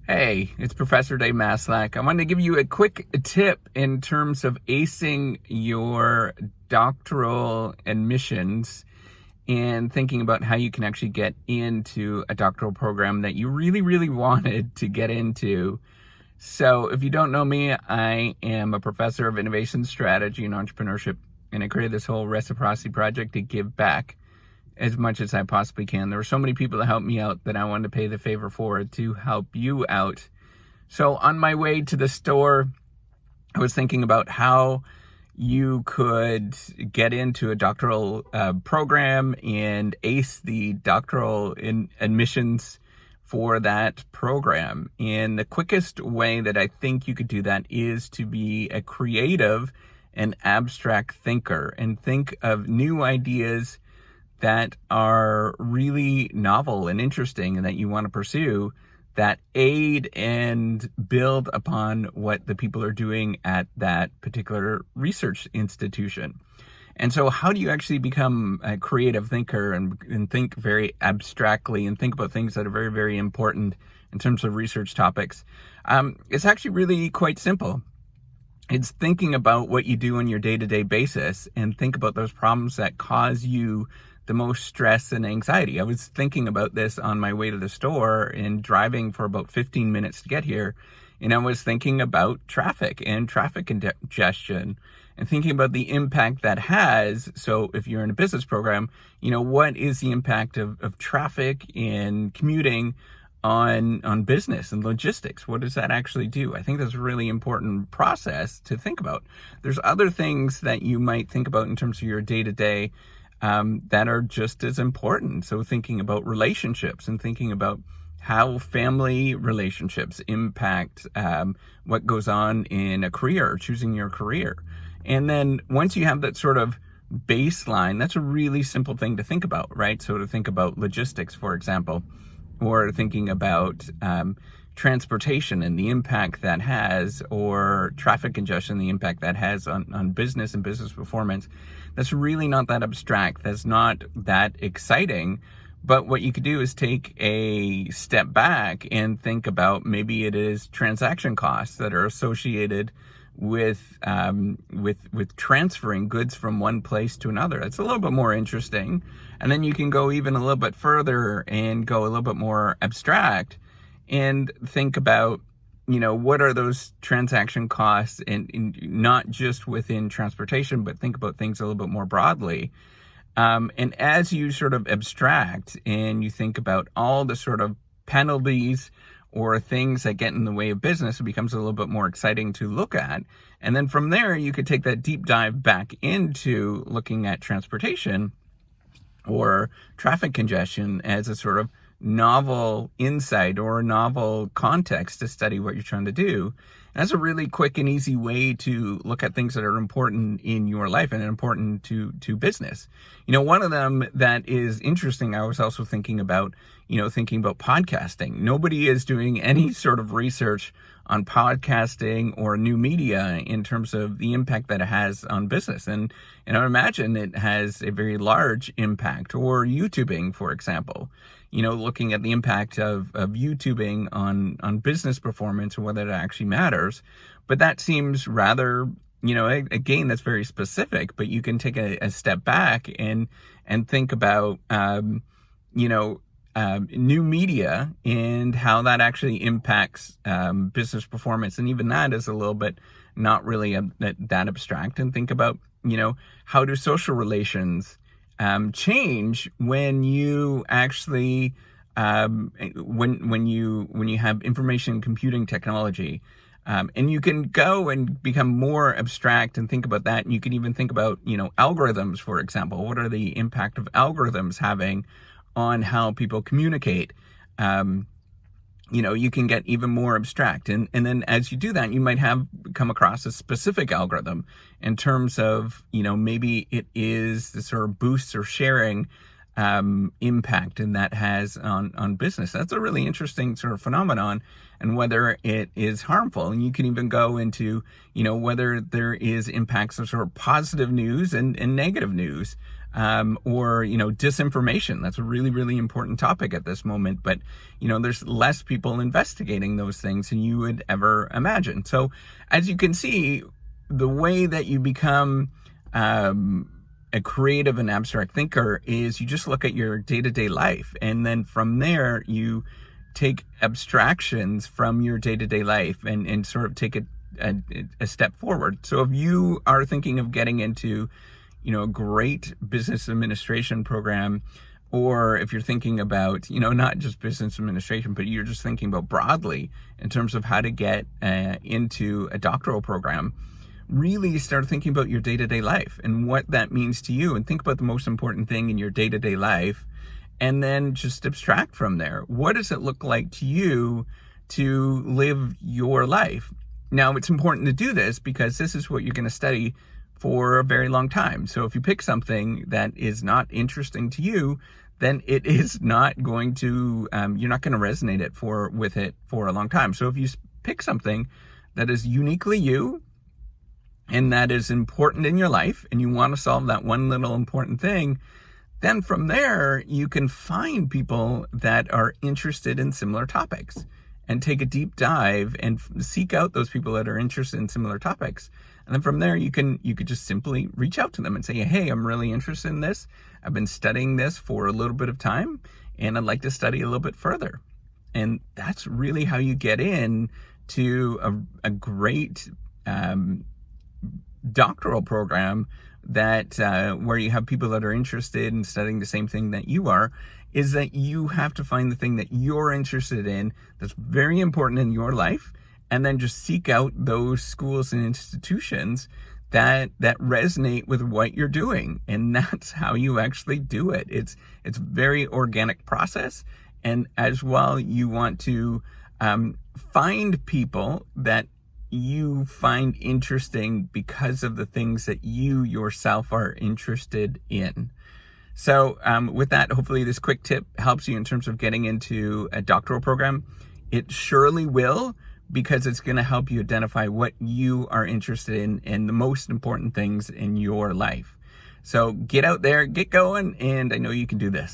Hey, it's Professor Dave Maslach. I wanted to give you a quick tip in terms of acing your doctoral admissions and thinking about how you can actually get into a doctoral program that you really, really wanted to get into. So if you don't know me, I am a professor of innovation strategy and entrepreneurship, and I created this whole reciprocity project to give back as much as I possibly can. There were so many people that helped me out that I wanted to pay the favor forward to help you out. So on my way to the store, I was thinking about how you could get into a doctoral program and ace the doctoral admissions for that program. And the quickest way that I think you could do that is to be a creative and abstract thinker and think of new ideas that are really novel and interesting and that you want to pursue, that aid and build upon what the people are doing at that particular research institution. And so how do you actually become a creative thinker and think very abstractly and think about things that are very, very important in terms of research topics? It's actually really quite simple. It's thinking about what you do on your day-to-day basis and think about those problems that cause you the most stress and anxiety. I was thinking about this on my way to the store and driving for about 15 minutes to get here. And I was thinking about traffic and traffic congestion and thinking about the impact that has. So if you're in a business program, what is the impact of traffic and commuting on business and logistics? What does that actually do? I think that's a really important process to think about. There's other things that you might think about in terms of your day-to-day that are just as important. So thinking about relationships and thinking about how family relationships impact what goes on in a career or choosing your career. And then once you have that sort of baseline, that's a really simple thing to think about, right? So to think about logistics, for example, or thinking about transportation and the impact that has, or traffic congestion, the impact that has on business and business performance. That's really not that abstract. That's not that exciting. But what you could do is take a step back and think about maybe it is transaction costs that are associated with transferring goods from one place to another. It's a little bit more interesting. And then you can go even a little bit further and go a little bit more abstract and think about, what are those transaction costs, and not just within transportation, but think about things a little bit more broadly. And as you sort of abstract and you think about all the sort of penalties or things that get in the way of business, it becomes a little bit more exciting to look at. And then from there, you could take that deep dive back into looking at transportation or traffic congestion as a sort of novel insight or a novel context to study what you're trying to do. And that's a really quick and easy way to look at things that are important in your life and important to business. One of them that is interesting, I was also thinking about podcasting. Nobody is doing any sort of research on podcasting or new media in terms of the impact that it has on business. And I imagine it has a very large impact. Or YouTubing, for example, looking at the impact of YouTubing on business performance and whether it actually matters. But that seems rather, again, that's very specific, but you can take a step back and think about, new media and how that actually impacts business performance. And even that is a little bit not really that abstract. And think about, how do social relations change when you actually when you have information computing technology. And you can go and become more abstract and think about that. And you can even think about, algorithms, for example. What are the impact of algorithms having on how people communicate? You can get even more abstract. And then as you do that, you might come across a specific algorithm in terms of, maybe it is the sort of boosts or sharing impact and that has on business. That's a really interesting sort of phenomenon, and whether it is harmful. And you can even go into, whether there is impacts of sort of positive news and negative news or, disinformation. That's a really, really important topic at this moment. But, there's less people investigating those things than you would ever imagine. So as you can see, the way that you become a creative and abstract thinker is you just look at your day-to-day life. And then from there, you take abstractions from your day-to-day life and sort of take a step forward. So if you are thinking of getting into a great business administration program, or if you're thinking about, not just business administration, but you're just thinking about broadly in terms of how to get into a doctoral program, really start thinking about your day-to-day life and what that means to you, and think about the most important thing in your day-to-day life, and then just abstract from there. What does it look like to you to live your life? Now, it's important to do this because this is what you're going to study for a very long time. So if you pick something that is not interesting to you, then it is not going to, you're not going to resonate with it for a long time. So if you pick something that is uniquely you and that is important in your life, and you want to solve that one little important thing, then from there, you can find people that are interested in similar topics and take a deep dive and seek out those people that are interested in similar topics. And then from there, you could just simply reach out to them and say, hey, I'm really interested in this. I've been studying this for a little bit of time, and I'd like to study a little bit further. And that's really how you get in to a great doctoral program that where you have people that are interested in studying the same thing that you are. Is that you have to find the thing that you're interested in that's very important in your life, and then just seek out those schools and institutions that resonate with what you're doing. And that's how you actually do it. It's a very organic process. And as well, you want to find people that you find interesting because of the things that you yourself are interested in. So with that, hopefully this quick tip helps you in terms of getting into a doctoral program. It surely will, because it's going to help you identify what you are interested in and the most important things in your life. So get out there, get going, and I know you can do this.